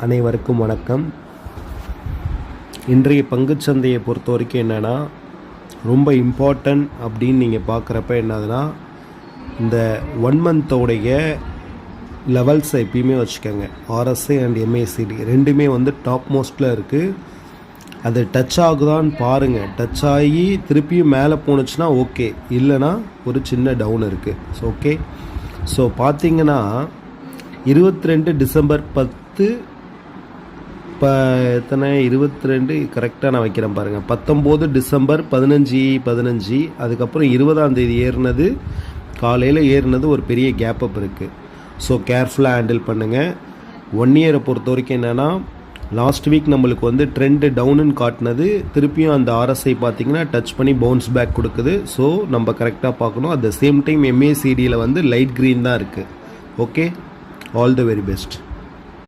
அனைவருக்கும் வணக்கம். இன்றைய பங்குச்சந்தையை பொறுத்த வரைக்கும் என்னென்னா, ரொம்ப இம்பார்ட்டன்ட் அப்படின்னு நீங்கள் பார்க்குறப்ப என்னதுன்னா, இந்த 1 மந்தோடைய லெவல்ஸை எப்பயுமே வச்சுக்கோங்க. RSI அண்ட் MACD ரெண்டுமே டாப் மோஸ்ட்டில் இருக்குது. அது டச் ஆகுதான்னு பாருங்கள். டச் ஆகி திருப்பியும் மேலே போணுச்சுன்னா ஓகே, இல்லைனா ஒரு சின்ன டவுன் இருக்குது. So okay. ஸோ பார்த்தீங்கன்னா 22 டிசம்பர் 10 இப்போ எத்தனை 22 கரெக்டாக நான் வைக்கிறேன் பாருங்கள். 19 டிசம்பர் 15 அதுக்கப்புறம் 20ஆம் தேதி ஏறினது, காலையில் ஏறினது ஒரு பெரிய கேப் அப் இருக்குது. ஸோ கேர்ஃபுல்லாக ஹேண்டில் பண்ணுங்கள். 1 இயரை பொறுத்த வரைக்கும் என்னென்னா, லாஸ்ட் வீக் நம்மளுக்கு ட்ரெண்டு டவுனுன்னு காட்டினது, திருப்பியும் அந்த RSI பார்த்திங்கன்னா டச் பண்ணி பவுன்ஸ் பேக் கொடுக்குது. ஸோ நம்ம கரெக்டாக பார்க்கணும். அட் த சேம் டைம் MACDயில் லைட் க்ரீன் தான் இருக்குது. Okay, all the very best.